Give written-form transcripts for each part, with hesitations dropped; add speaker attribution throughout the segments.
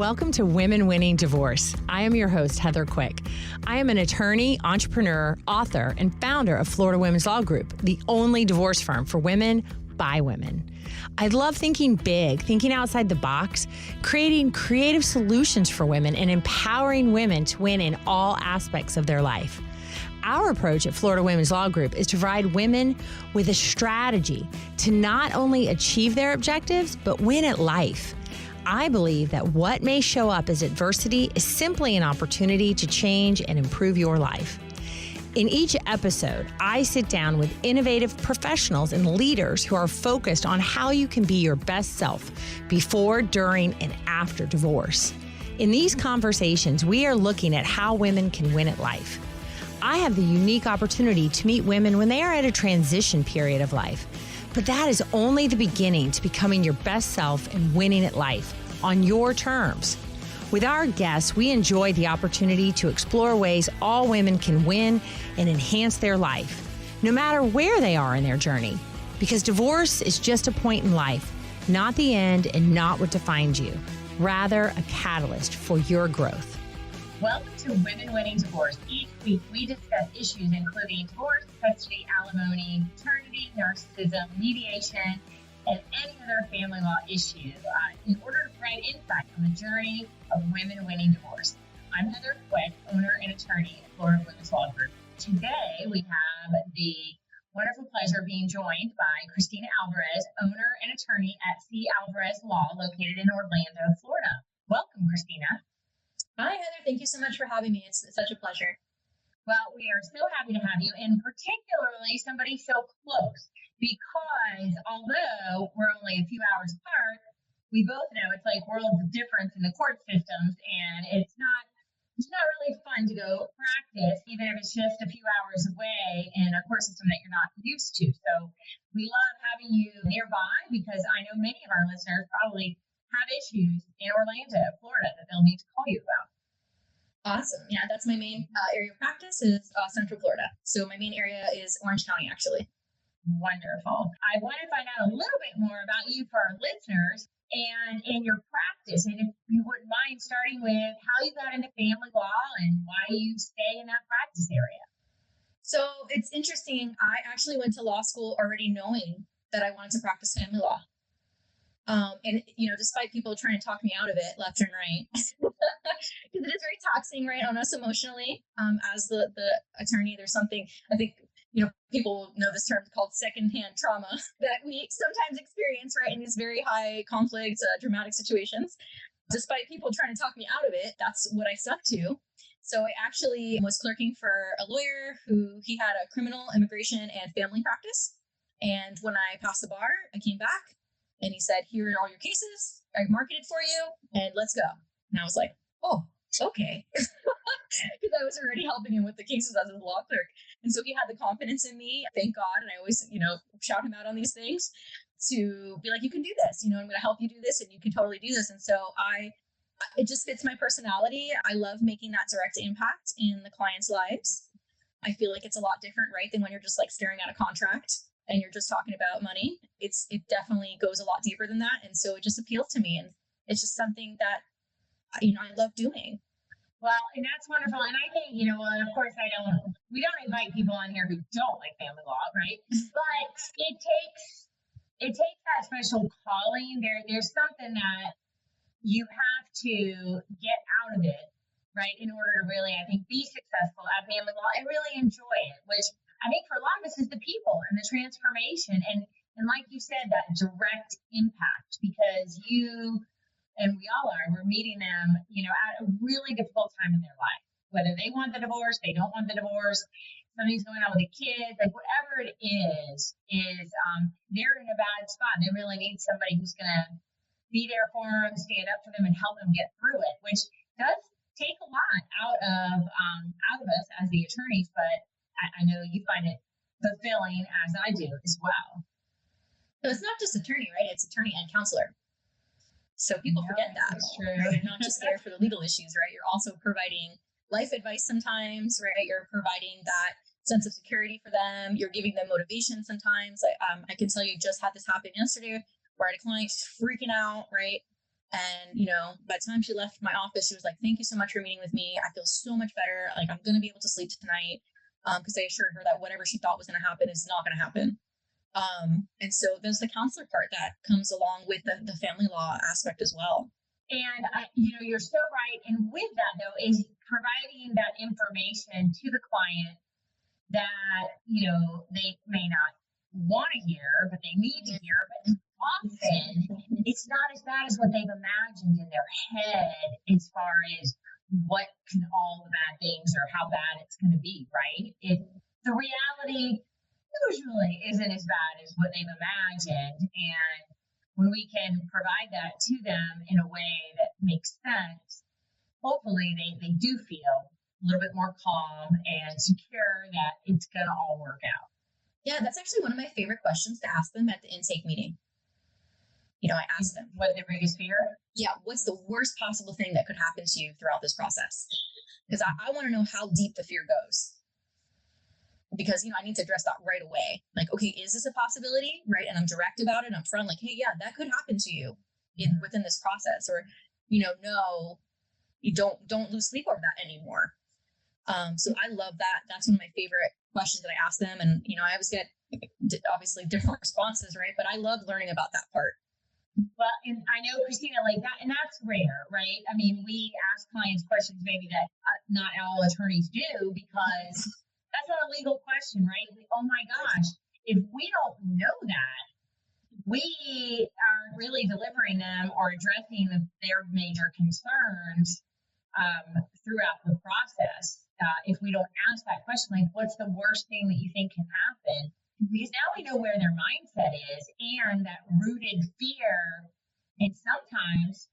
Speaker 1: Welcome to Women Winning Divorce. I am your host, Heather Quick. I am an attorney, entrepreneur, author, and founder of Florida Women's Law Group, the only divorce firm for women by women. I love thinking big, thinking outside the box, creating creative solutions for women, and empowering women to win in all aspects of their life. Our approach at Florida Women's Law Group is to provide women with a strategy to not only achieve their objectives, but win at life. I believe that what may show up as adversity is simply an opportunity to change and improve your life. In each episode, I sit down with innovative professionals and leaders who are focused on how you can be your best self before, during, and after divorce. In these conversations, we are looking at how women can win at life. I have the unique opportunity to meet women when they are at a transition period of life. But that is only the beginning to becoming your best self and winning at life on your terms. With our guests, we enjoy the opportunity to explore ways all women can win and enhance their life, no matter where they are in their journey. Because divorce is just a point in life, not the end and not what defines you, rather a catalyst for your growth.
Speaker 2: Welcome to Women Winning Divorce. Each week we discuss issues including divorce, custody, alimony, paternity, narcissism, mediation, and any other family law issue in order to provide insight on the journey of women winning divorce. I'm Heather Quick, owner and attorney at Florida Women's Law Group. Today we have the wonderful pleasure of being joined by Christina Alvarez, owner and attorney at Alvarez Law, located in Orlando, Florida. Welcome, Christina.
Speaker 3: Hi, Heather. Thank you so much for having me. It's such a pleasure.
Speaker 2: Well, we are so happy to have you, and particularly somebody so close, because although we're only a few hours apart, we both know it's like worlds of difference in the court systems, and it's not really fun to go practice, even if it's just a few hours away in a court system that you're not used to. So we love having you nearby because I know many of our listeners probably have issues in Orlando, Florida, that they'll need to call you about.
Speaker 3: Awesome. Yeah, that's my main area of practice is Central Florida. So my main area is Orange County, actually.
Speaker 2: Wonderful. I want to find out a little bit more about you for our listeners and in your practice. And if you wouldn't mind starting with how you got into family law and why you stay in that practice area.
Speaker 3: So it's interesting. I actually went to law school already knowing that I wanted to practice family law. And, despite people trying to talk me out of it left and right, because it is very taxing, right, on us emotionally. As the attorney, there's something, I think, people know this term called secondhand trauma that we sometimes experience, right, in these very high conflict, dramatic situations. Despite people trying to talk me out of it, that's what I stuck to. So I actually was clerking for a lawyer he had a criminal, immigration, and family practice. And when I passed the bar, I came back. And he said, here are all your cases. I marketed for you and let's go. And I was like, oh, okay. Because I was already helping him with the cases as a law clerk. And so he had the confidence in me, thank God. And I always, shout him out on these things to be like, you can do this, I'm going to help you do this and you can totally do this. And so it just fits my personality. I love making that direct impact in the clients' lives. I feel like it's a lot different, right, than when you're just like staring at a contract and you're just talking about money. It definitely goes a lot deeper than that. And so it just appeals to me. And it's just something that, I love doing.
Speaker 2: Well, and that's wonderful. And I think, and of course we don't invite people on here who don't like family law, right? But it takes that special calling. There's something that you have to get out of it, right? In order to really, I think, be successful at family law and really enjoy it, which I think for a lot of us is the people and the transformation. And like you said, that direct impact, because you and we all we're meeting them, at a really difficult time in their life, whether they want the divorce, they don't want the divorce, somebody's going out with a kid, like whatever it is they're in a bad spot. They really need somebody who's going to be there for them, stand up for them and help them get through it, which does take a lot out of us as the attorneys, but I know you find it fulfilling as I do as well.
Speaker 3: So it's not just attorney, right? It's attorney and counselor. So people forget that.
Speaker 2: That's true.
Speaker 3: Right? You're not just there for the legal issues, right? You're also providing life advice sometimes, right? You're providing that sense of security for them. You're giving them motivation sometimes. I can tell you just had this happen yesterday where I had a client freaking out, right? And, by the time she left my office, she was like, thank you so much for meeting with me. I feel so much better. Like, I'm going to be able to sleep tonight. Because I assured her that whatever she thought was going to happen is not going to happen. And so there's the counselor part that comes along with the family law aspect as well.
Speaker 2: And, you're so right. And with that, though, is providing that information to the client that, they may not want to hear, but they need to hear. But often it's not as bad as what they've imagined in their head as far as what can all the bad things or how bad it's going to be, right? The reality usually isn't as bad as what they've imagined. And when we can provide that to them in a way that makes sense, hopefully they do feel a little bit more calm and secure that it's going to all work out.
Speaker 3: Yeah, that's actually one of my favorite questions to ask them at the intake meeting. I ask them,
Speaker 2: what their biggest fear?
Speaker 3: Yeah, what's the worst possible thing that could happen to you throughout this process? Because I want to know how deep the fear goes. Because, I need to address that right away. Like, okay, is this a possibility? Right. And I'm direct about it. I'm front, like, hey, yeah, that could happen to you within this process. Or, no, you don't lose sleep over that anymore. So I love that. That's one of my favorite questions that I ask them. And, I always get obviously different responses, right? But I love learning about that part.
Speaker 2: Well, and I know, Christina, like that, and that's rare, right? I mean, we ask clients questions maybe that not all attorneys do, because that's not a legal question, right? Oh my gosh, if we don't know that, we aren't really delivering them or addressing their major concerns throughout the process. If we don't ask that question, like, what's the worst thing that you think can happen? Because now we know where their mindset is and that rooted fear. And sometimes,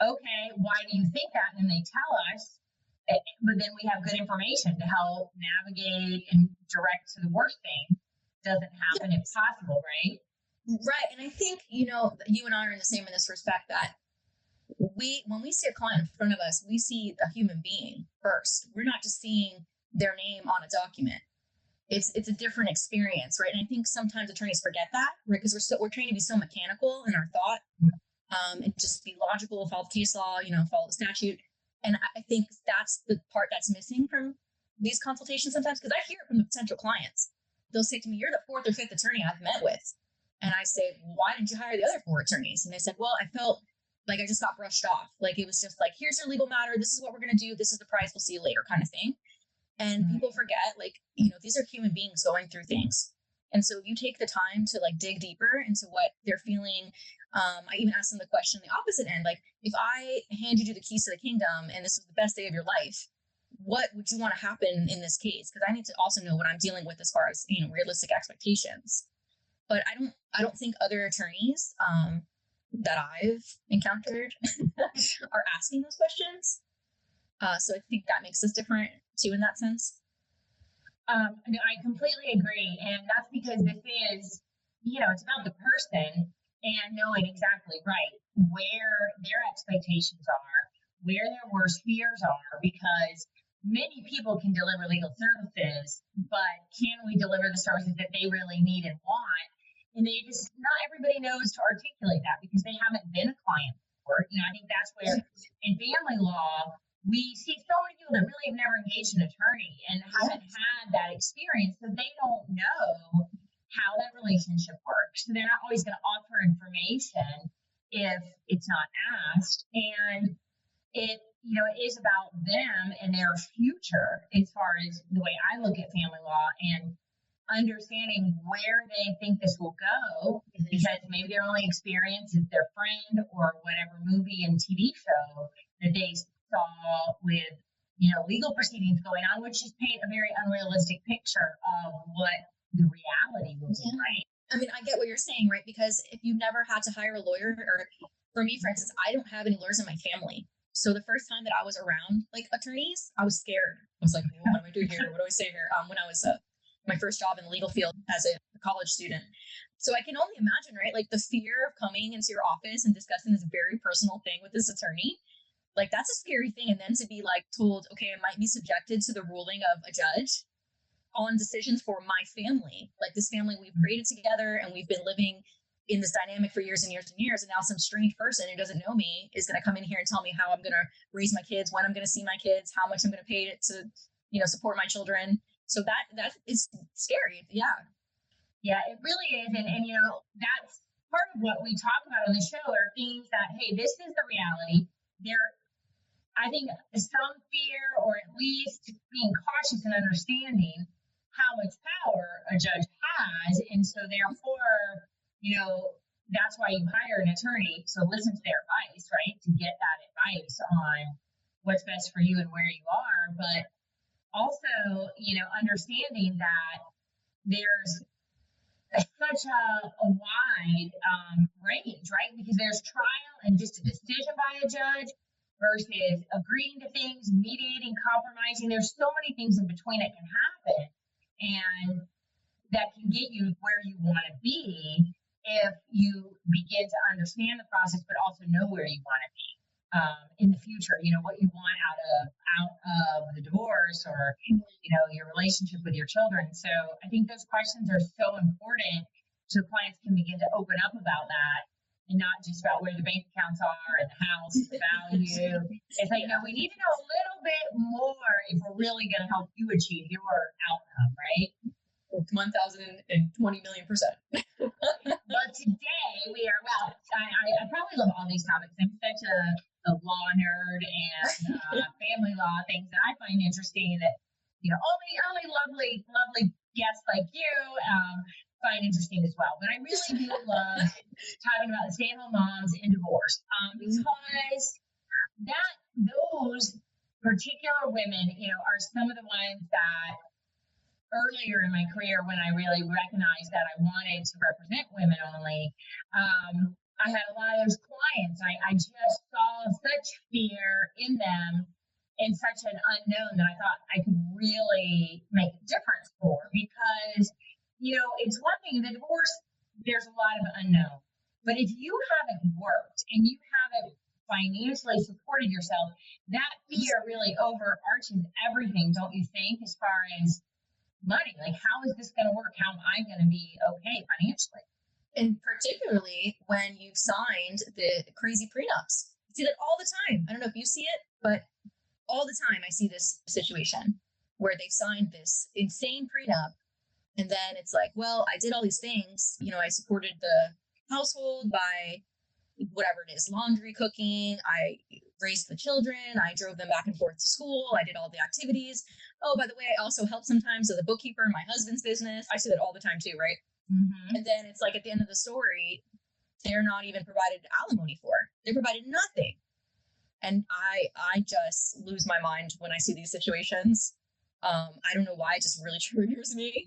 Speaker 2: okay, why do you think that? And they tell us, but then we have good information to help navigate and direct to the worst thing doesn't happen if possible, right?
Speaker 3: Right. And I think, you and I are in the same in this respect that when we see a client in front of us, we see a human being first. We're not just seeing their name on a document. It's a different experience, right? And I think sometimes attorneys forget that, right? Because we're trained to be so mechanical in our thought, and just be logical, follow the case law, follow the statute. And I think that's the part that's missing from these consultations sometimes, because I hear it from the potential clients. They'll say to me, "You're the fourth or fifth attorney I've met with," and I say, "Why didn't you hire the other 4 attorneys?" And they said, "Well, I felt like I just got brushed off. Like it was just like, here's your legal matter. This is what we're going to do. This is the price. We'll see you later," kind of thing. And people forget, like, these are human beings going through things. And so you take the time to like dig deeper into what they're feeling. I even asked them the question on the opposite end, like, if I handed you the keys to the kingdom and this was the best day of your life, what would you want to happen in this case? Because I need to also know what I'm dealing with as far as, realistic expectations. But I don't think other attorneys that I've encountered are asking those questions. So I think that makes us different too in that sense.
Speaker 2: No, I completely agree. And that's because this is, it's about the person and knowing exactly right where their expectations are, where their worst fears are, because many people can deliver legal services, but can we deliver the services that they really need and want? And not everybody knows to articulate that because they haven't been a client before. I think that's where in family law, we see so many people that really have never engaged an attorney and haven't had that experience, so they don't know how that relationship works. So they're not always going to offer information if it's not asked. And it is about them and their future as far as the way I look at family law and understanding where they think this will go, because maybe their only experience is their friend or whatever movie and TV show that they saw with, legal proceedings going on, which just paint a very unrealistic picture of what the reality will be, right?
Speaker 3: I mean, I get what you're saying, right? Because if you never had to hire a lawyer, or for me, for instance, I don't have any lawyers in my family. So the first time that I was around like attorneys, I was scared. I was like, what do I do here? What do I say here? When I was my first job in the legal field as a college student. So I can only imagine, right? Like the fear of coming into your office and discussing this very personal thing with this attorney. Like that's a scary thing. And then to be like told, okay, I might be subjected to the ruling of a judge on decisions for my family. Like this family we've created together and we've been living in this dynamic for years and years and years. And now some strange person who doesn't know me is going to come in here and tell me how I'm going to raise my kids, when I'm going to see my kids, how much I'm going to pay to, support my children. So that is scary. Yeah.
Speaker 2: Yeah, it really is. And that's part of what we talk about on the show are things that, hey, this is the reality. I think some fear, or at least being cautious and understanding how much power a judge has. And so therefore, that's why you hire an attorney. So listen to their advice, right? To get that advice on what's best for you and where you are. But also, understanding that there's such a wide range, right? Because there's trial and just a decision by a judge versus agreeing to things, mediating, compromising. There's so many things in between that can happen, and that can get you where you want to be if you begin to understand the process, but also know where you want to be in the future. What you want out of the divorce, or your relationship with your children. So I think those questions are so important, so clients can begin to open up about that, and not just about where the bank accounts are and the house and the value. It's like, we need to know a little bit more if we're really going to help you achieve your outcome, right?
Speaker 3: 1,020,000,000%.
Speaker 2: But today we are, I probably love all these topics. I'm such a law nerd and family law things that I find interesting that, only lovely guests like you find interesting as well. But I really do love talking about stay-at-home moms and divorce because those particular women, are some of the ones that earlier in my career, when I really recognized that I wanted to represent women only, I had a lot of those clients. I just saw such fear in them and such an unknown that I thought I could really make a difference for, because, it's one thing, the divorce, there's a lot of unknown, but if you haven't worked and you haven't financially supported yourself, that fear really overarches everything, don't you think, as far as money? Like, how is this going to work? How am I going to be okay financially?
Speaker 3: And particularly when you've signed the crazy prenups. I see that all the time. I don't know if you see it, but all the time I see this situation where they've signed this insane prenup. And then it's like, well, I did all these things. I supported the household by whatever it is, laundry, cooking. I raised the children. I drove them back and forth to school. I did all the activities. Oh, by the way, I also helped sometimes with the bookkeeper in my husband's business. I see that all the time too, right? Mm-hmm. And then it's like at the end of the story, they're not even provided alimony for. They provided nothing. And I just lose my mind when I see these situations. I don't know why, it just really triggers me.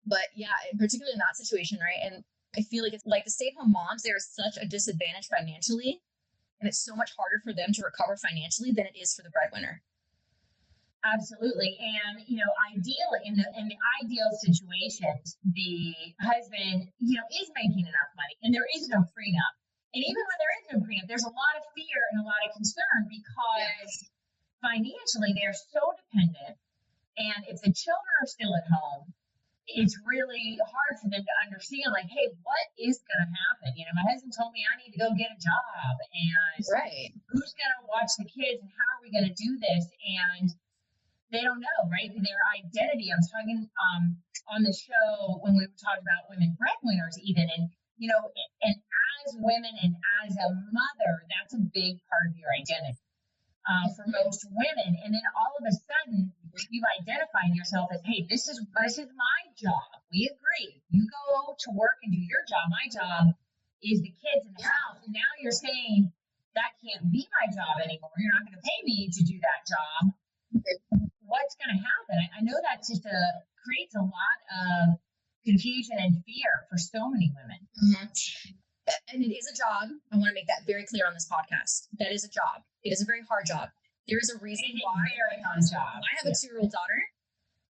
Speaker 3: But yeah, and particularly in that situation, right? And I feel like it's like the stay-at-home moms, they're such a disadvantage financially, and it's so much harder for them to recover financially than it is for the breadwinner.
Speaker 2: Absolutely. And, ideally, in the ideal situations, the husband, is making enough money and there is no prenup. And even when there is no prenup, there's a lot of fear and a lot of concern because financially they're so dependent. And if the children are still at home, it's really hard for them to understand, like, hey, what is going to happen? My husband told me I need to go get a job, and who's going to watch the kids, and how are we going to do this? And they don't know, right? Their identity. I was talking on the show when we were talking about women breadwinners even, and, and as women and as a mother, that's a big part of your identity for most women. And then all of a sudden, you've identified yourself as, hey, this is my job. We agree. You go to work and do your job. My job is the kids in the house. And now you're saying that can't be my job anymore. You're not going to pay me to do that job. What's going to happen? I know that just creates a lot of confusion and fear for so many women.
Speaker 3: Mm-hmm. And it is a job. I want to make that very clear on this podcast. That is a job. It is a very hard job. There is a reason why.
Speaker 2: Very hard job.
Speaker 3: I have a 2-year-old daughter,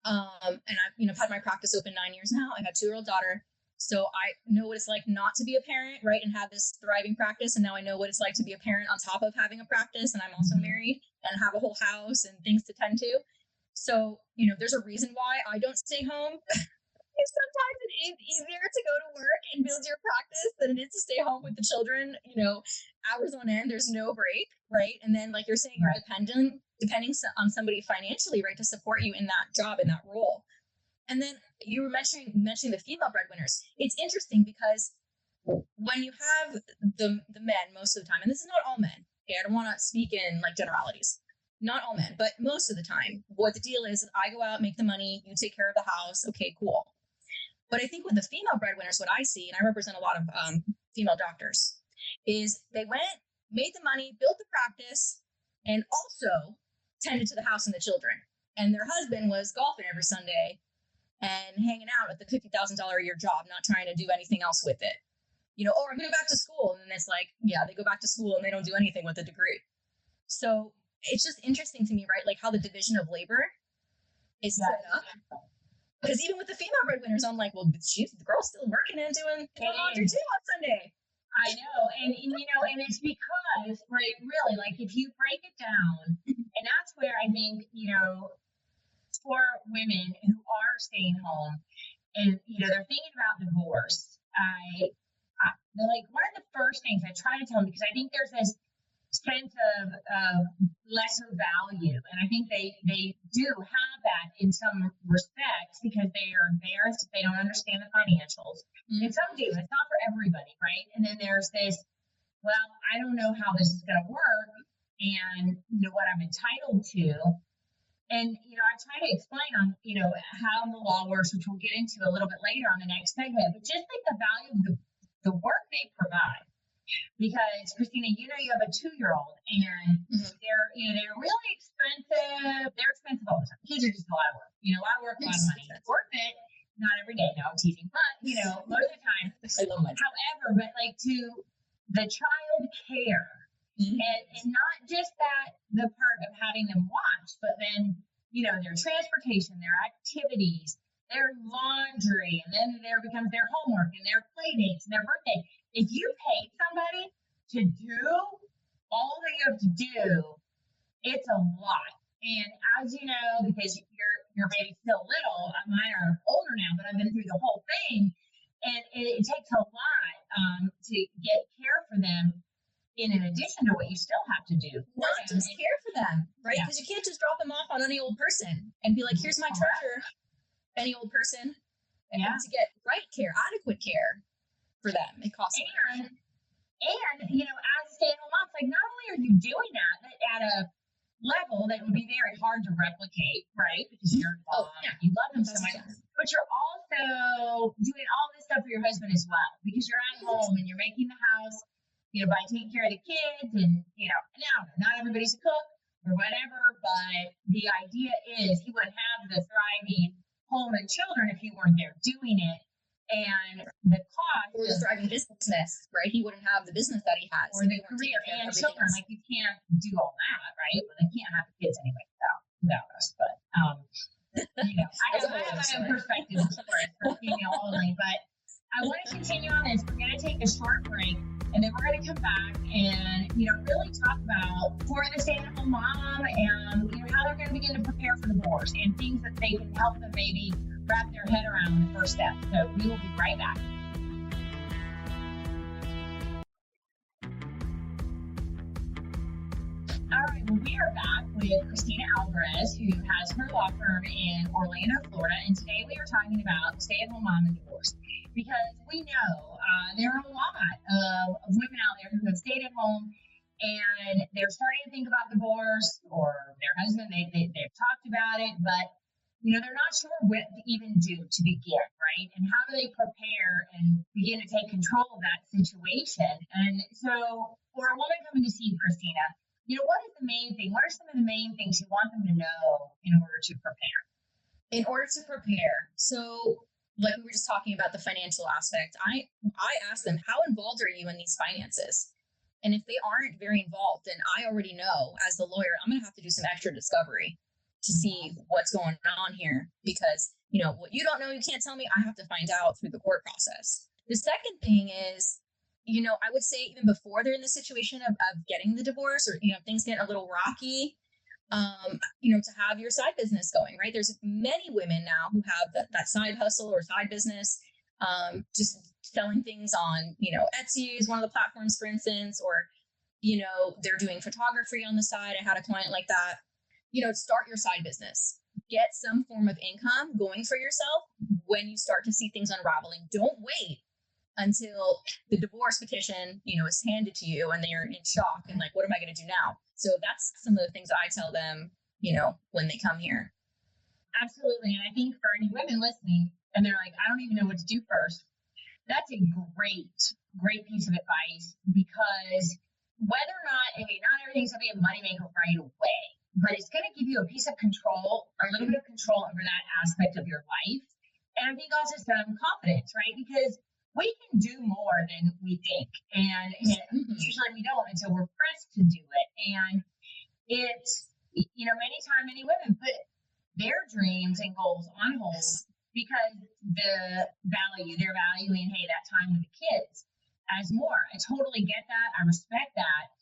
Speaker 3: and I've had my practice open 9 years now. I have a 2-year-old daughter, so I know what it's like not to be a parent, right, and have this thriving practice. And now I know what it's like to be a parent on top of having a practice. And I'm also married and have a whole house and things to tend to. So there's a reason why I don't stay home. Sometimes it is easier to go to work and build your practice than it is to stay home with the children, hours on end. There's no break, right? And then, like you're saying, you're depending on somebody financially, right, to support you in that job, in that role. And then you were mentioning the female breadwinners. It's interesting because when you have the men most of the time, and this is not all men, okay, I don't want to speak in like generalities, not all men, but most of the time, what the deal is, I go out, make the money, you take care of the house, okay, cool. But I think with the female breadwinners, what I see, and I represent a lot of female doctors, is they went, made the money, built the practice, and also tended to the house and the children. And their husband was golfing every Sunday and hanging out at the $50,000 a year job, not trying to do anything else with it. Or I'm going to go back to school. And then it's like, yeah, they go back to school and they don't do anything with a degree. So it's just interesting to me, right? Like how the division of labor is set up. Because even with the female breadwinners, I'm like, well, the girl's still working and doing laundry too on Sunday.
Speaker 2: I know. And it's because, right, really, like if you break it down, and that's where I think, for women who are staying home and, they're thinking about divorce, they're like, one of the first things I try to tell them, because I think there's this sense of lesser value, and I think they do have that in some respects because they are embarrassed if they don't understand the financials, and some do. It's not for everybody, right? And then there's this, well, I don't know how this is going to work, and what I'm entitled to, and I try to explain on how the law works, which we'll get into a little bit later on the next segment, but just like the value of the work they provide. Because Christina, you have a 2-year-old, and they're really expensive. They're expensive all the time. Kids are just a lot of work. A lot of work, a lot of money. It's worth it. Not every day. No, I'm teasing, but most of the time.
Speaker 3: I love my.
Speaker 2: However, but like to the child care, and not just that the part of having them watch, but then their transportation, their activities, their laundry, and then there becomes their homework and their play dates and their birthday. If you pay somebody to do all that you have to do, it's a lot. And as you know, because your baby's still little, mine are older now, but I've been through the whole thing, and it takes a lot to get care for them in addition to what you still have to do.
Speaker 3: Not just care for them, right? Because you can't just drop them off on any old person and be like, here's my treasure, any old person. And to get right care, adequate care for them, it costs money. And as a stay-at-home mom, like not only are you doing that, but at a level that would be very hard to replicate, right? Because you're you love them so much, but you're also doing all this stuff for your husband as well, because you're at home and you're making the house, by taking care of the kids, and now not everybody's a cook or whatever, but the idea is he wouldn't have the thriving home and children if he weren't there doing it. And the cost or the thriving business, right? He wouldn't have the business that he has,
Speaker 2: or the career and children. Like you can't do all that, right? Well, they can't have the kids anyway without us. But I have my own perspective for female only. But I want to continue on this. We're going to take a short break, and then we're going to come back and really talk about for the stay-at-home mom and how they're going to begin to prepare for divorce and things that they can help them maybe wrap their head around the first step. So we will be right back. All right, well, we are back with Christina Alvarez, who has her law firm in Orlando, Florida, and today we are talking about stay-at-home mom and divorce, because we know there are a lot of women out there who have stayed at home and they're starting to think about divorce, or their husband, they've talked about it, but they're not sure what to even do to begin, right? And how do they prepare and begin to take control of that situation? And so for a woman coming to see you, Christina, what is the main thing? What are some of the main things you want them to know in order to prepare?
Speaker 3: In order to prepare, so like we were just talking about the financial aspect, I ask them, how involved are you in these finances? And if they aren't very involved, then I already know as the lawyer, I'm going to have to do some extra discovery to see what's going on here, because what you don't know, you can't tell me. I have to find out through the court process. The second thing is, I would say even before they're in the situation of getting the divorce, or things get a little rocky, to have your side business going, right? There's many women now who have that side hustle or side business, just selling things on, Etsy is one of the platforms, for instance, or, they're doing photography on the side. I had a client like that. Start your side business, get some form of income going for yourself when you start to see things unraveling. Don't wait until the divorce petition, is handed to you and they're in shock and like, what am I going to do now? So that's some of the things I tell them, when they come here.
Speaker 2: Absolutely. And I think for any women listening and they're like, I don't even know what to do first, that's a great piece of advice, because whether or not, not everything's going to be a moneymaker right away, but it's going to give you a piece of control, a little bit of control over that aspect of your life. And I think also some confidence, right? Because we can do more than we think. And usually we don't until we're pressed to do it. And it's, many women put their dreams and goals on hold because they're valuing, hey, that time with the kids as more. I totally get that. I respect that.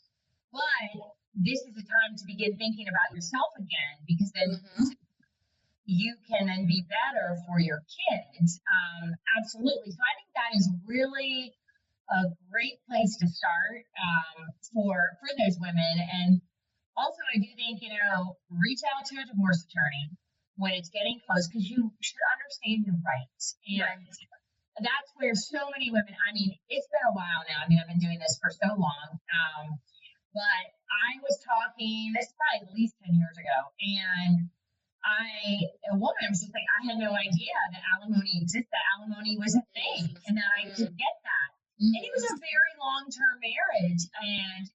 Speaker 2: But this is the time to begin thinking about yourself again, because then you can then be better for your kids. Absolutely. So I think that is really a great place to start for those women. And also, I do think, reach out to a divorce attorney when it's getting close, because you should understand your rights. And that's where so many women, it's been a while now. I've been doing this for so long. But I was talking, this is probably at least 10 years ago, and a woman was just like, I had no idea that alimony existed, that alimony was a thing, and that I could get that. And it was a very long-term marriage, and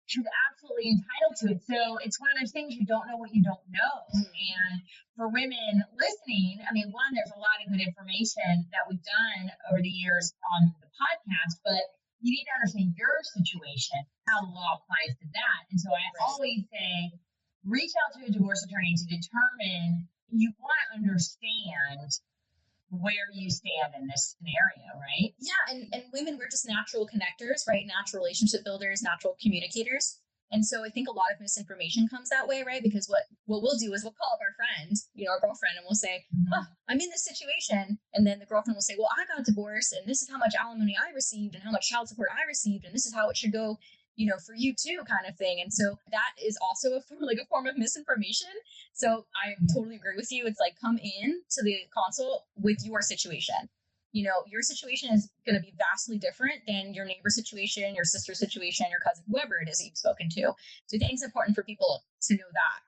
Speaker 2: she was absolutely entitled to it. So it's one of those things, you don't know what you don't know. And for women listening, one, there's a lot of good information that we've done over the years on the podcast, but you need to understand your situation, how the law applies to that. And so I always say, reach out to a divorce attorney to determine, you want to understand where you stand in this scenario, right?
Speaker 3: Yeah. And women, we're just natural connectors, right? Natural relationship builders, natural communicators. And so I think a lot of misinformation comes that way, right? Because what we'll do is we'll call up our friend, our girlfriend, and we'll say, I'm in this situation. And then the girlfriend will say, well, I got divorced and this is how much alimony I received and how much child support I received. And this is how it should go, for you too, kind of thing. And so that is also a form of misinformation. So I totally agree with you. It's like, come in to the consult with your situation. Your situation is going to be vastly different than your neighbor's situation, your sister's situation, your cousin, whoever it is that you've spoken to. So I think it's important for people to know that.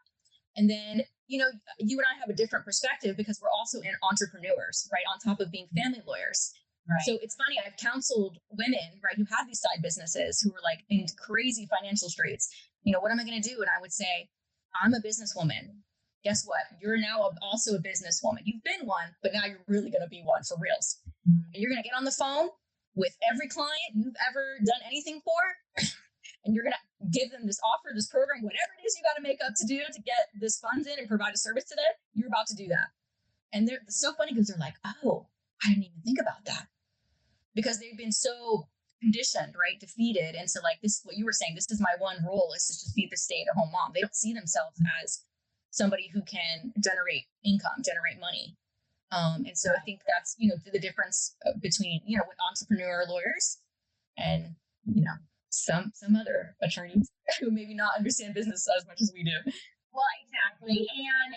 Speaker 3: And then, you and I have a different perspective because we're also entrepreneurs, right? On top of being family lawyers. Right. So it's funny, I've counseled women, right, who have these side businesses who are like in crazy financial straits. What am I going to do? And I would say, I'm a businesswoman. Guess what? You're now also a businesswoman. You've been one, but now you're really going to be one for reals. And you're going to get on the phone with every client you've ever done anything for. And you're going to give them this offer, this program, whatever it is you got to make up to do to get this funds in and provide a service to them. You're about to do that. And it's so funny because they're like, oh, I didn't even think about that. Because they've been so conditioned, right? Defeated. And so like this, what you were saying, this is my one role, is to just be the stay-at-home mom. They don't see themselves as somebody who can generate income, generate money. And so I think that's, the difference between, with entrepreneur lawyers and, some other attorneys who maybe not understand business as much as we do.
Speaker 2: Well, exactly. And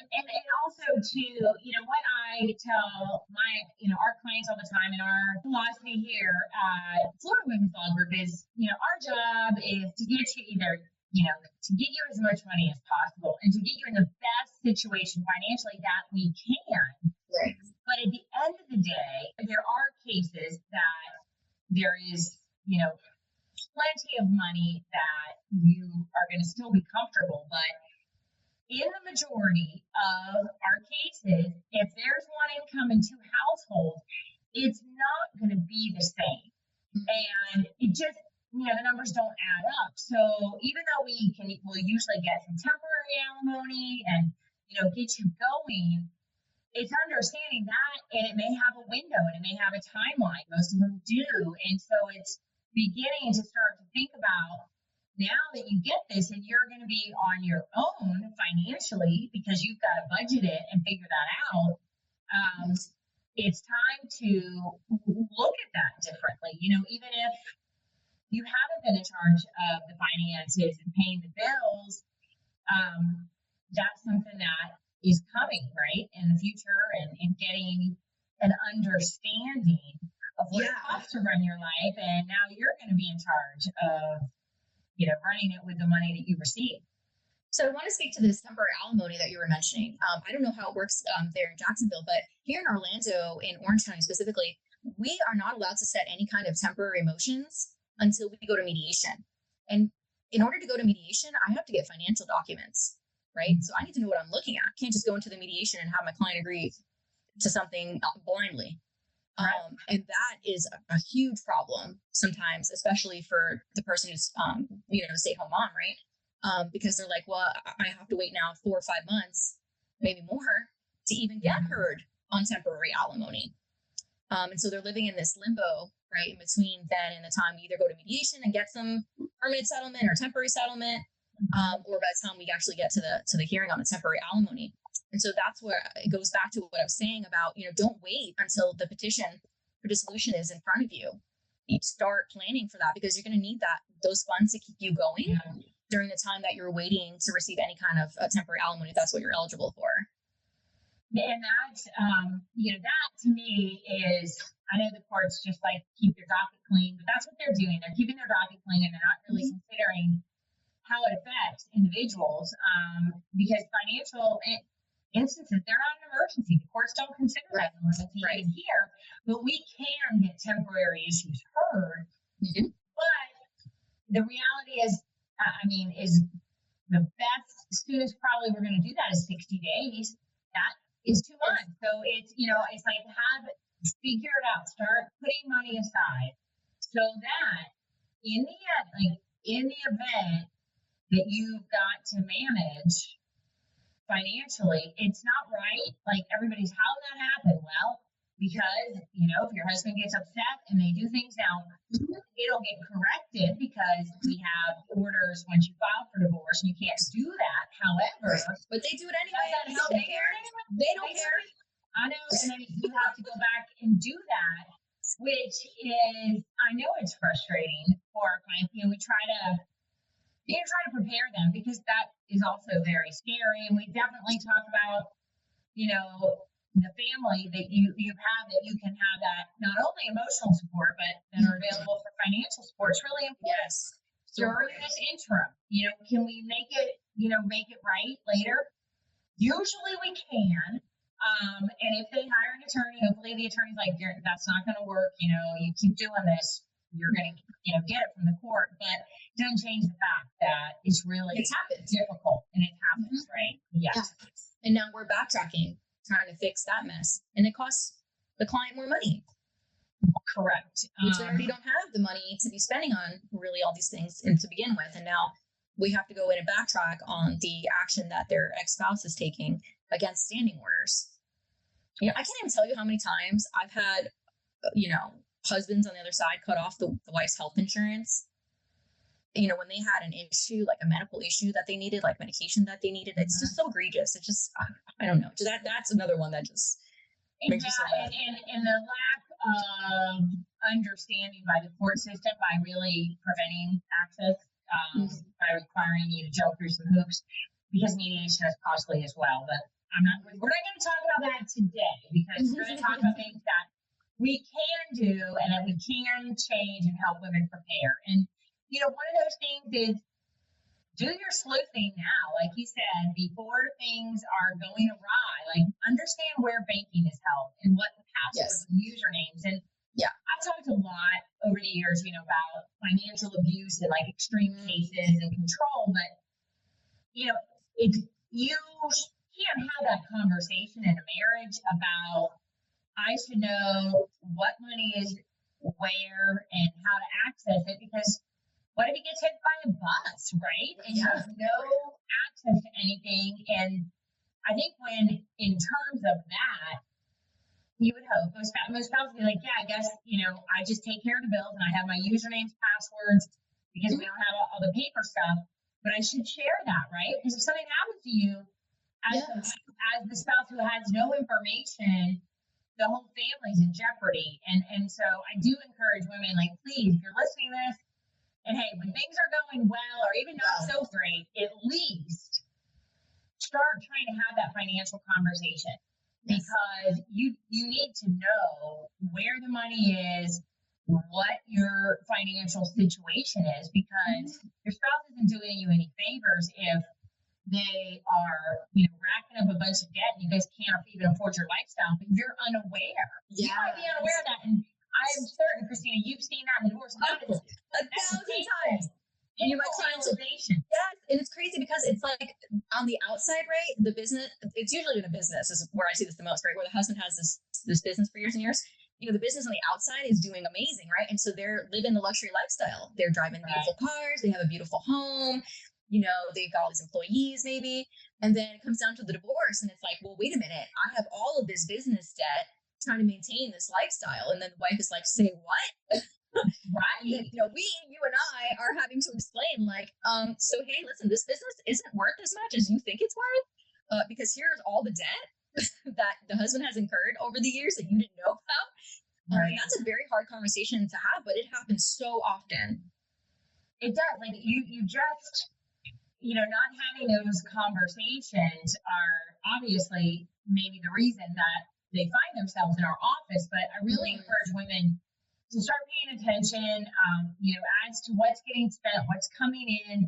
Speaker 2: also too, what I tell my, our clients all the time, and our philosophy here at Florida Women's Law Group is, our job is to get you either, to get you as much money as possible and to get you in the best situation financially that we can.
Speaker 3: Right.
Speaker 2: But at the end of the day, there are cases that there is, plenty of money that you are going to still be comfortable. But in the majority of our cases, if there's one income in two households, it's not going to be the same. And it just, the numbers don't add up. So even though we'll usually get some temporary alimony and, get you going, it's understanding that, and it may have a window and it may have a timeline. Most of them do. And so it's beginning to start to think about, now that you get this and you're going to be on your own financially because you've got to budget it and figure that out, it's time to look at that differently. Even if you haven't been in charge of the finances and paying the bills, that's something that is coming, right, in the future, and getting an understanding of what it costs to run your life. And now you're going to be in charge of, running it with the money that you receive.
Speaker 3: So I want to speak to this temporary alimony that you were mentioning. I don't know how it works there in Jacksonville, but here in Orlando, in Orange County specifically, we are not allowed to set any kind of temporary motions until we go to mediation. And in order to go to mediation, I have to get financial documents, right? So I need to know what I'm looking at. I can't just go into the mediation and have my client agree to something blindly. And that is a huge problem sometimes, especially for the person who's, stay-at-home mom, right? Because they're like, well, I have to wait now 4 or 5 months, maybe more, to even get heard on temporary alimony. And so they're living in this limbo, right, in between then and the time we either go to mediation and get some permanent settlement or temporary settlement, or by the time we actually get to the hearing on the temporary alimony. And so that's where it goes back to what I was saying about, don't wait until the petition for dissolution is in front of you. You start planning for that, because you're going to need those funds to keep you going during the time that you're waiting to receive any kind of temporary alimony, if that's what you're eligible for.
Speaker 2: And that's, that to me is, I know the courts just like keep their docket clean, but that's what they're doing. They're keeping their docket clean, and they're not really considering how it affects individuals, because financial instances, they're not an emergency. The courts don't consider that an emergency right here, but we can get temporary issues heard. Mm-hmm. But the reality is, is the best, soonest probably we're going to do that is 60 days. That is 2 months. So it's, it's like figure it out, start putting money aside so that in the event that you've got to manage financially, it's not right. Like everybody's, how did that happen? Well, because, if your husband gets upset and they do things now, it'll get corrected because we have orders once you file for divorce and you can't do that. However,
Speaker 3: but they do it anyway.
Speaker 2: They don't care.
Speaker 3: They don't care.
Speaker 2: I know. And then you have to go back and do that, which is, I know it's frustrating for our clients. We try to prepare them, because that is also very scary. And we definitely talk about, the family that you have, that you can have that not only emotional support, but that are available for financial support. It's really important.
Speaker 3: Yes.
Speaker 2: During this interim, can we make it right later? Usually we can. And if they hire an attorney, hopefully the attorney's like, that's not going to work. You keep doing this, you're going to, get it from the court. But it doesn't change the fact that it's difficult, and it happens, right? Yes. Yeah.
Speaker 3: And now we're backtracking, trying to fix that mess, and it costs the client more money.
Speaker 2: Correct.
Speaker 3: Which they already don't have the money to be spending on really all these things to begin with. And now we have to go in and backtrack on the action that their ex-spouse is taking against standing orders. I can't even tell you how many times I've had, husbands on the other side cut off the wife's health insurance. When they had an issue, like a medical issue that they needed, like medication that they needed, it's just so egregious. It's just, I don't know. That's another one that just makes you so mad.
Speaker 2: And the lack of understanding by the court system, by really preventing access, by requiring you to jump through some hoops, because mediation is costly as well. But we're not going to talk about that today, because we're going to talk about things that we can do and that we can change and help women prepare. And one of those things is do your sleuthing now, like you said, before things are going awry. Like, understand where banking is held and what the passwords and usernames. And I've talked a lot over the years, about financial abuse and like extreme cases and control. But if you can't have that conversation in a marriage about, I should know what money is where and how to access it, because what if he gets hit by a bus, right? And you have no access to anything. And I think when, in terms of that, you would hope most spouses would be like, I guess, I just take care of the bills and I have my usernames, passwords, because we don't have all the paper stuff. But I should share that, right? Because if something happens to you as the spouse who has no information, the whole family's in jeopardy. And so I do encourage women, like, please, if you're listening to this, and hey, when things are going well or even not so great, at least start trying to have that financial conversation, because you need to know where the money is, what your financial situation is, because your spouse isn't doing you any favors if they are, racking up a bunch of debt and you guys can't even afford your lifestyle, but you're unaware. You might be unaware of that. And I'm certain, Christina, you've seen that in the divorce.
Speaker 3: A thousand times. You might realization. Yes, and it's crazy because it's like on the outside, right? The business, it's usually in a business is where I see this the most, right? Where the husband has this business for years and years. The business on the outside is doing amazing, right? And so they're living the luxury lifestyle. They're driving beautiful cars. They have a beautiful home. They've got all these employees maybe. And then it comes down to the divorce and it's like, well, wait a minute. I have all of this business debt trying to maintain this lifestyle. And then the wife is like, say what?
Speaker 2: Right.
Speaker 3: And then, you and I are having to explain like, so, hey, listen, this business isn't worth as much as you think it's worth, because here's all the debt that the husband has incurred over the years that you didn't know about. Right. That's a very hard conversation to have, but it happens so often.
Speaker 2: It does. Like you just, not having those conversations are obviously maybe the reason that they find themselves in our office. But I really encourage women to start paying attention, as to what's getting spent, what's coming in.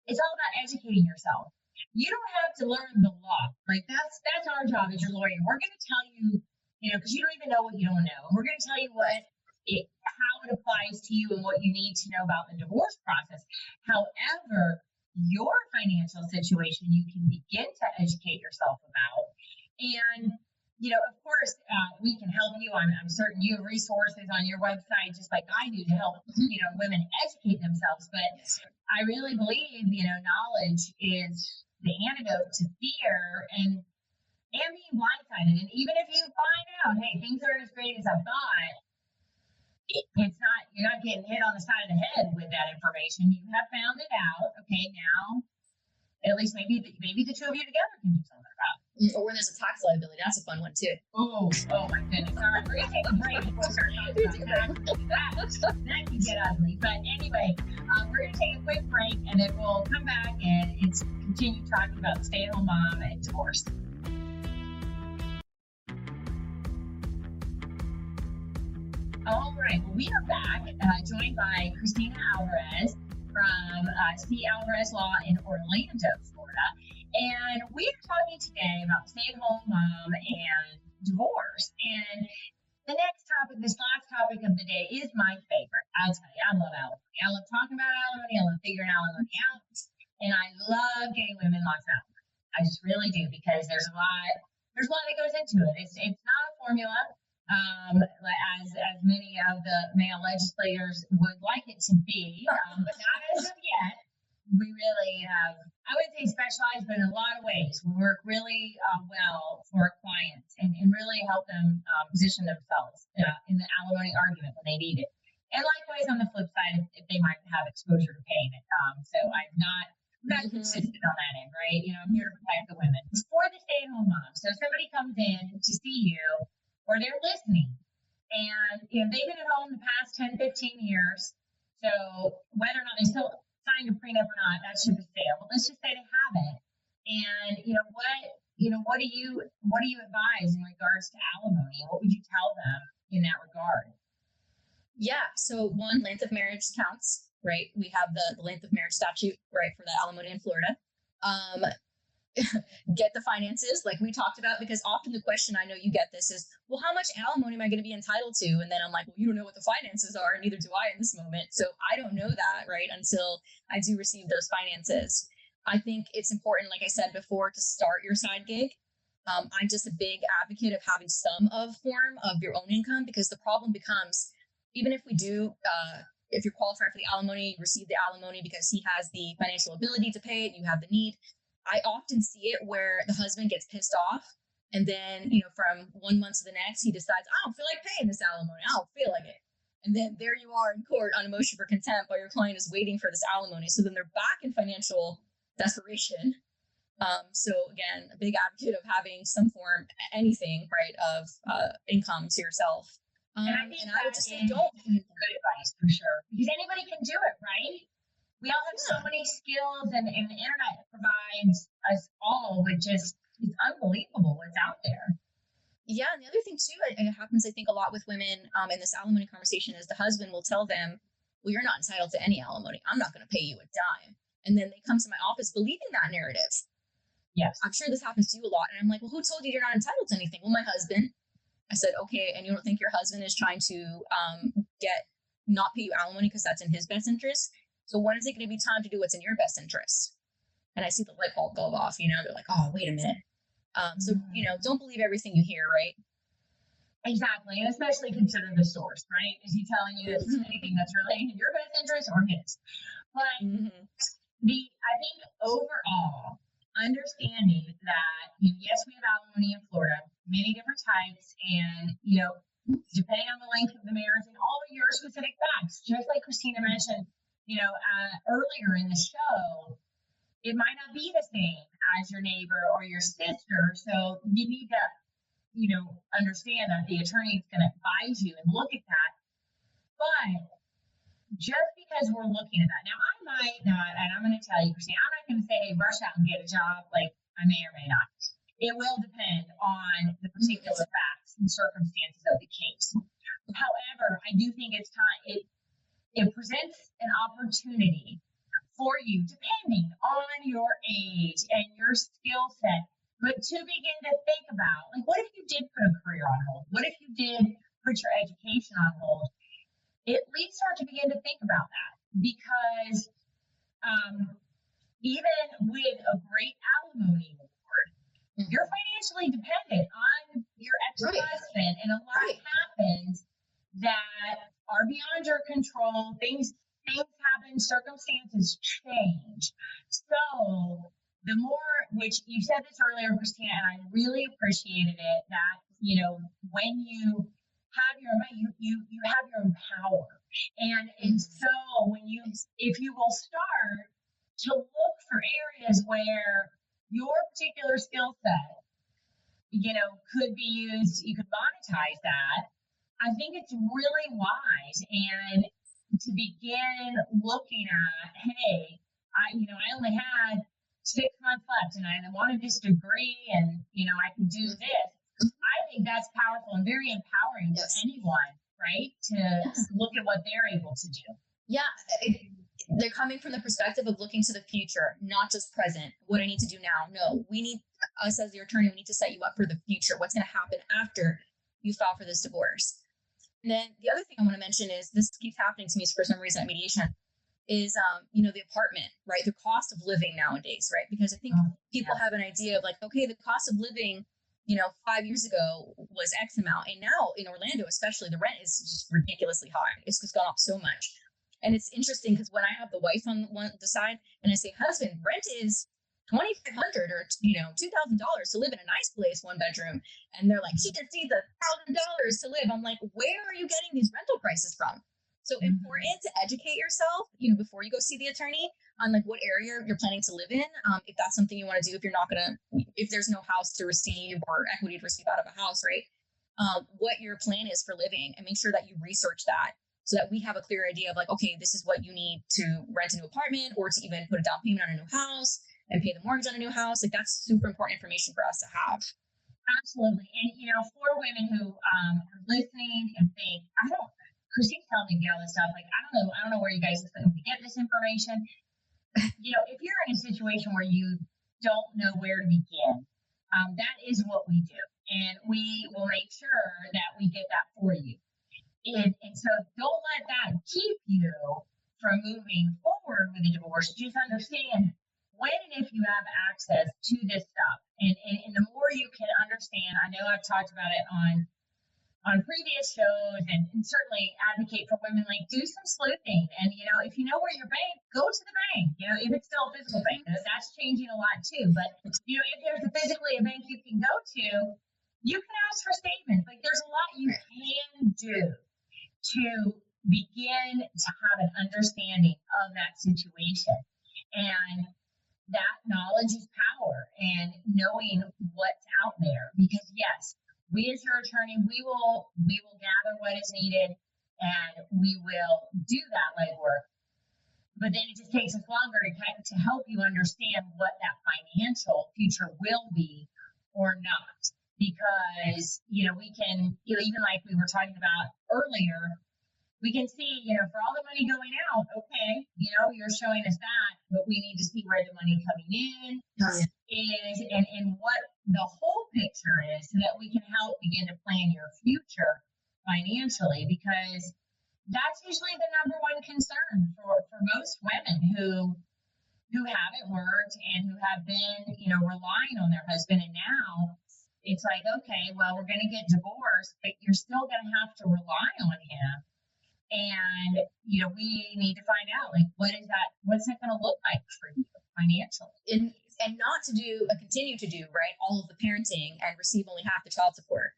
Speaker 2: It's all about educating yourself. You don't have to learn the law. Like that's our job as your lawyer. We're going to tell you, because you don't even know what you don't know. And we're going to tell you how it applies to you and what you need to know about the divorce process. However, your financial situation, you can begin to educate yourself about. And, of course, we can help you. I'm certain you have resources on your website, just like I do, to help, women educate themselves. But I really believe, knowledge is the antidote to fear and being blindsided. And even if you find out, hey, things aren't as great as I thought, you're not getting hit on the side of the head with that information. You have found it out. Okay, now at least maybe the two of you together can do something about it.
Speaker 3: Or when there's a tax liability, that's a fun one too.
Speaker 2: Oh my goodness. All right, we're gonna take a break before we start talking about taxes. That can get ugly. But anyway, we're gonna take a quick break and then we'll come back and continue talking about stay-at-home mom and divorce. All right, well, we are back, joined by Christina Alvarez from Alvarez Law in Orlando, Florida. And we are talking today about stay-at-home mom and divorce. And the next topic, this last topic of the day, is my favorite. I'll tell you, I love alimony. I love talking about alimony. I love figuring alimony out. And I love getting women lots of alimony. I just really do, because there's a lot that goes into it. It's not a formula. As many of the male legislators would like it to be, but not as of yet. We really have, I wouldn't say specialized, but in a lot of ways, we work really well for our clients and really help them position themselves in the alimony argument when they need it. And likewise, on the flip side, if they might have exposure to paying it. So I'm not consistent on that end, right? I'm here to protect the women. For the stay-at-home mom, so if somebody comes in to see you, or they're listening, and they've been at home the past 10, 15 years. So whether or not they still signed a prenup or not, that ship has sailed. But let's just say they haven't. And what do you advise in regards to alimony? What would you tell them in that regard?
Speaker 3: Yeah. So one, length of marriage counts, right? We have the length of marriage statute, right, for the alimony in Florida. Get the finances like we talked about, because often the question, I know you get this, is, well, how much alimony am I going to be entitled to? And then I'm like, well, you don't know what the finances are, and neither do I in this moment. So I don't know that, right, until I do receive those finances. I think it's important, like I said before, to start your side gig. I'm just a big advocate of having some form of your own income, because the problem becomes, even if we do, if you're qualified for the alimony, you receive the alimony because he has the financial ability to pay it, you have the need. I often see it where the husband gets pissed off, and then, from 1 month to the next, he decides, I don't feel like paying this alimony. I don't feel like it. And then there you are in court on a motion for contempt while your client is waiting for this alimony. So then they're back in financial desperation. So again, a big advocate of having some form, anything, right, of income to yourself.
Speaker 2: And I would just say, don't. Good advice for sure, because anybody can do it, right? We all have so many skills, and the internet provides us all with just, it's unbelievable what's out there.
Speaker 3: Yeah, and the other thing too, it happens, I think, a lot with women in this alimony conversation is the husband will tell them, well, you're not entitled to any alimony. I'm not going to pay you a dime. And then they come to my office believing that narrative.
Speaker 2: Yes.
Speaker 3: I'm sure this happens to you a lot. And I'm like, well, who told you you're not entitled to anything? Well, my husband. I said, okay, and you don't think your husband is trying to not pay you alimony because that's in his best interest? So when is it going to be time to do what's in your best interest? And I see the light bulb go off, they're like, oh, wait a minute. So, don't believe everything you hear, right?
Speaker 2: Exactly. And especially consider the source, right? Is he telling you this is anything that's really in your best interest or his? But I think overall, understanding that, yes, we have alimony in Florida, many different types, and, depending on the length of the marriage and all of your specific facts, just like Christina mentioned, earlier in the show, it might not be the same as your neighbor or your sister. So you need to, understand that the attorney is going to advise you and look at that. But just because we're looking at that, now I might not, and I'm going to tell you, Christina, I'm not going to say, hey, rush out and get a job. Like, I may or may not. It will depend on the particular facts and circumstances of the case. However, I do think it's time, it presents an opportunity for you, depending on your age and your skill set, but to begin to think about, like, what if you did put a career on hold? What if you did put your education on hold? At least start to begin to think about that, because even with a great alimony award, you're financially dependent on your ex-husband, and a lot happens that are beyond your control. Things happen, circumstances change. So the more, which you said this earlier, Christina, and I really appreciated it, that, when you have your money, you have your own power. And so if you will start to look for areas where your particular skill set, could be used, you could monetize that, I think it's really wise. And to begin looking at, hey, I only had 6 months left and I wanted this degree, and, I can do this. I think that's powerful and very empowering to anyone, right? To look at what they're able to do.
Speaker 3: Yeah. They're coming from the perspective of looking to the future, not just present, what I need to do now. No, us as your attorney, we need to set you up for the future. What's going to happen after you file for this divorce? And then the other thing I want to mention is, this keeps happening to me for some reason at mediation, is, the apartment, right? The cost of living nowadays, right? Because I think people have an idea of like, okay, the cost of living, 5 years ago was X amount. And now in Orlando, especially, the rent is just ridiculously high. It's just gone up so much. And it's interesting because when I have the wife on the side and I say, husband, rent is $2,500 or, $2,000 to live in a nice place, 1 bedroom. And they're like, she just needs $1,000 to live. I'm like, where are you getting these rental prices from? So important to educate yourself, before you go see the attorney on like what area you're planning to live in. If that's something you want to do, if there's no house to receive or equity to receive out of a house, right? What your plan is for living, and make sure that you research that, so that we have a clear idea of like, okay, this is what you need to rent a new apartment or to even put a down payment on a new house and pay the mortgage on a new house. Like, that's super important information for us to have.
Speaker 2: Absolutely. And, for women who are listening and think, Christine's telling me to get all this stuff. Like, I don't know where you guys are going to get this information. If you're in a situation where you don't know where to begin, that is what we do. And we will make sure that we get that for you. And so don't let that keep you from moving forward with a divorce. Just understand when and if you have access to this stuff. And the more you can understand, I know I've talked about it on previous shows, and certainly advocate for women, like, do some sleuthing. And, if you know where your bank, go to the bank, if it's still a physical bank. That's changing a lot too. But, if there's physically a bank you can go to, you can ask for statements. Like, there's a lot you can do to begin to have an understanding of that situation. And that knowledge is power, and knowing what's out there. Because yes, we as your attorney, we will gather what is needed, and we will do that legwork. But then it just takes us longer to help you understand what that financial future will be or not. Because, we can, even like we were talking about earlier, we can see, for all the money going out, okay, you're showing us that, but we need to see where the money coming in is and what the whole picture is, so that we can help begin to plan your future financially. Because that's usually the number one concern for most women who haven't worked and who have been, relying on their husband. And now it's like, okay, well, we're going to get divorced, but you're still going to have to rely on him. And, we need to find out, like, what's it going to look like for you financially?
Speaker 3: And not to continue to do, right, all of the parenting and receive only half the child support.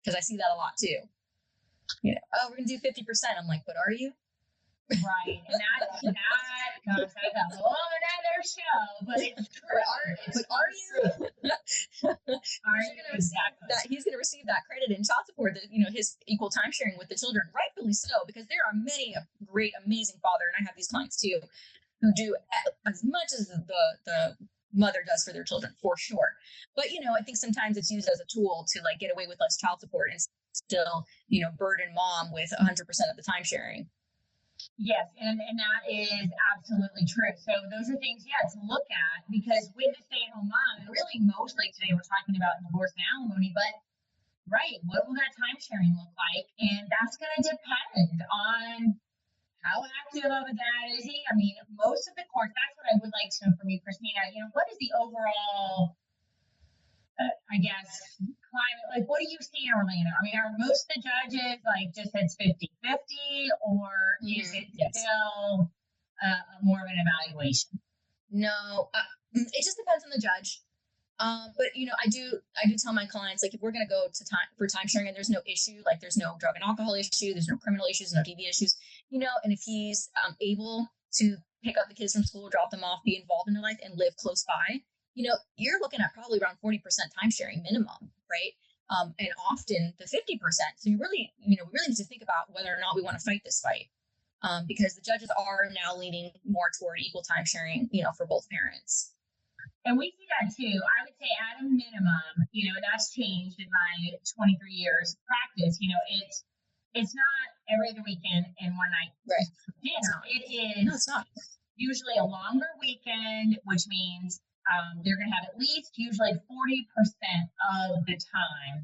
Speaker 3: Because I see that a lot too. Oh, we're going to do 50%. I'm like, but are you?
Speaker 2: Right. And that goes, that's a whole other show, but it's true.
Speaker 3: Are you? He's going to receive that credit in child support, that, his equal time sharing with the children, rightfully so, because there are many a great, amazing father, and I have these clients too, who do as much as the mother does for their children, for sure. But, I think sometimes it's used as a tool to like get away with less child support and still, burden mom with 100% of the time sharing.
Speaker 2: Yes, and that is absolutely true. So those are things, to look at, because with the stay-at-home mom, and really mostly today we're talking about divorce and alimony, but right, what will that time sharing look like? And that's going to depend on how active of a dad is he. I mean, most of the courts, that's what I would like to know from you, Christina. What is the overall climate, like, what do you see in Orlando? I mean, are most of the judges like just it's 50-50, or is it still more of an evaluation?
Speaker 3: No, it just depends on the judge. But I do tell my clients, like, if we're going to go for time sharing and there's no issue, like there's no drug and alcohol issue, there's no criminal issues, no DV issues, and if he's able to pick up the kids from school, drop them off, be involved in their life, and live close by, you're looking at probably around 40% time sharing minimum, right? And often the 50%. So we really need to think about whether or not we want to fight this fight, because the judges are now leaning more toward equal time sharing, for both parents.
Speaker 2: And we see that too. I would say at a minimum, that's changed in my 23 years practice. It's not every other weekend and one night
Speaker 3: right.
Speaker 2: dinner. It is.
Speaker 3: No, it's not.
Speaker 2: Usually a longer weekend, which means they're going to have at least usually 40% of the time,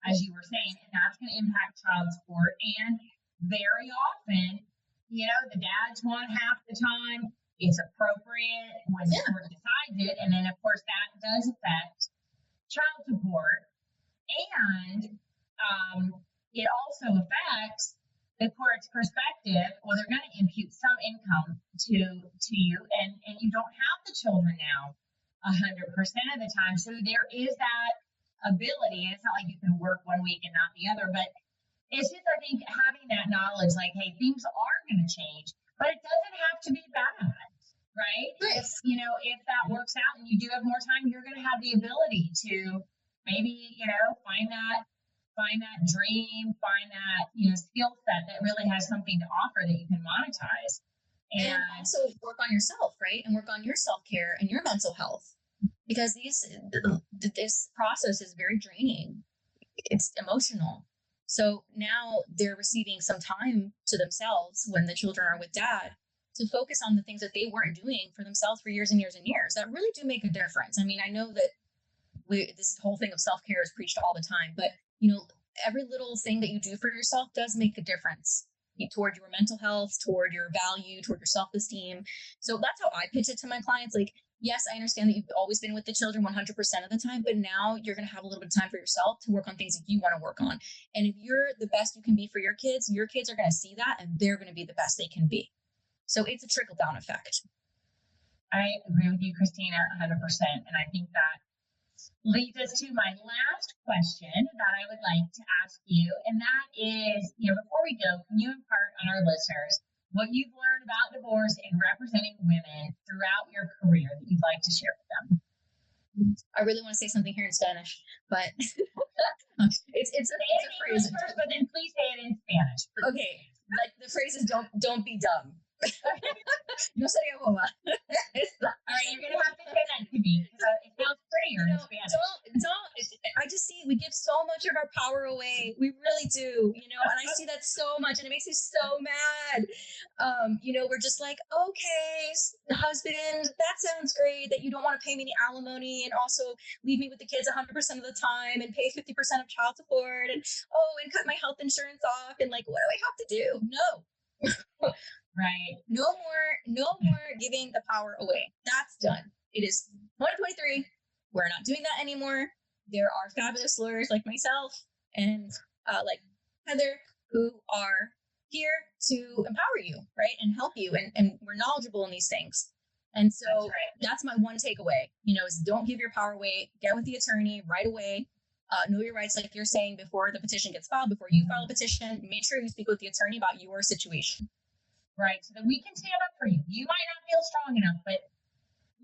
Speaker 2: as you were saying, and that's going to impact child support. And very often, the dads want half the time. It's appropriate when the court decides it. And then, of course, that does affect child support. And it also affects the court's perspective. Well, they're going to impute some income to you, and you don't have the children now 100% of the time. So there is that ability. And it's not like you can work one week and not the other, but it's just, I think, having that knowledge, like, hey, things are going to change, but it doesn't have to be bad, right? If that works out and you do have more time, you're going to have the ability to maybe, find that dream, find that, skill set that really has something to offer that you can monetize.
Speaker 3: And also work on yourself, right? And work on your self-care and your mental health, because this process is very draining. It's emotional. So now they're receiving some time to themselves when the children are with dad, to focus on the things that they weren't doing for themselves for years and years and years, that really do make a difference. I mean, I know that this whole thing of self-care is preached all the time, but every little thing that you do for yourself does make a difference toward your mental health, toward your value, toward your self-esteem. So that's how I pitch it to my clients. Like, yes, I understand that you've always been with the children 100% of the time, but now you're going to have a little bit of time for yourself to work on things that you want to work on. And if you're the best you can be for your kids are going to see that, and they're going to be the best they can be. So it's a trickle-down effect.
Speaker 2: I agree with you, Christina, 100%. And I think that, leads us to my last question that I would like to ask you. And that is, before we go, can you impart on our listeners what you've learned about divorce and representing women throughout your career that you'd like to share with them?
Speaker 3: I really want to say something here in Spanish, but it's a phrase.
Speaker 2: First, but then please say it in Spanish.
Speaker 3: Okay, like the phrase is don't be dumb. No sería boba.
Speaker 2: All right, you're gonna have to say that to me because it sounds prettier in Spanish.
Speaker 3: Don't. I just see we give so much of our power away. We really do, and I see that so much, and it makes me so mad. We're just like, okay, husband, that sounds great that you don't want to pay me any alimony and also leave me with the kids 100% of the time and pay 50% of child support and cut my health insurance off and like, what do I have to do? No.
Speaker 2: Right.
Speaker 3: No more giving the power away. That's done. It is 2023. We're not doing that anymore. There are fabulous lawyers like myself and like Heather who are here to empower you, right? And help you. And we're knowledgeable in these things. And so that's my one takeaway, is don't give your power away. Get with the attorney right away. Know your rights, like you're saying, before the petition gets filed, before you file a petition. Make sure you speak with the attorney about your situation.
Speaker 2: Right, so that we can stand up for you. You might not feel strong enough, but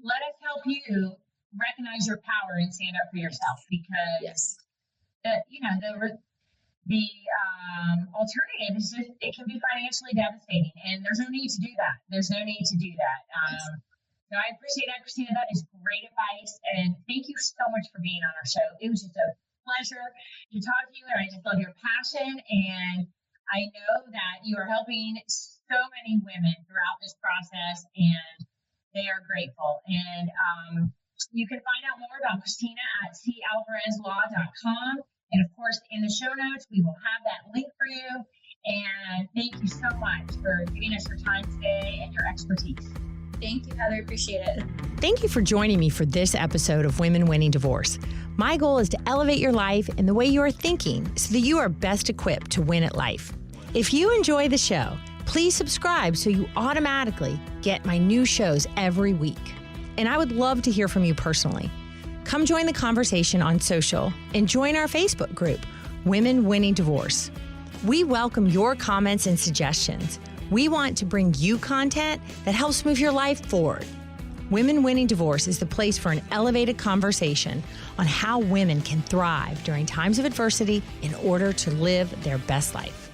Speaker 2: let us help you recognize your power and stand up for yourself because the alternative is just, it can be financially devastating, and there's no need to do that. So I appreciate that, Christina. That is great advice, and thank you so much for being on our show. It was just a pleasure to talk to you, and I just love your passion, and I know that you are helping so many women throughout this process, and they are grateful. And you can find out more about Christina at calvarezlaw.com. And of course, in the show notes, we will have that link for you. And thank you so much for giving us your time today and your expertise.
Speaker 3: Thank you, Heather. Appreciate it.
Speaker 1: Thank you for joining me for this episode of Women Winning Divorce. My goal is to elevate your life and the way you are thinking so that you are best equipped to win at life. If you enjoy the show, please subscribe so you automatically get my new shows every week. And I would love to hear from you personally. Come join the conversation on social and join our Facebook group, Women Winning Divorce. We welcome your comments and suggestions. We want to bring you content that helps move your life forward. Women Winning Divorce is the place for an elevated conversation on how women can thrive during times of adversity in order to live their best life.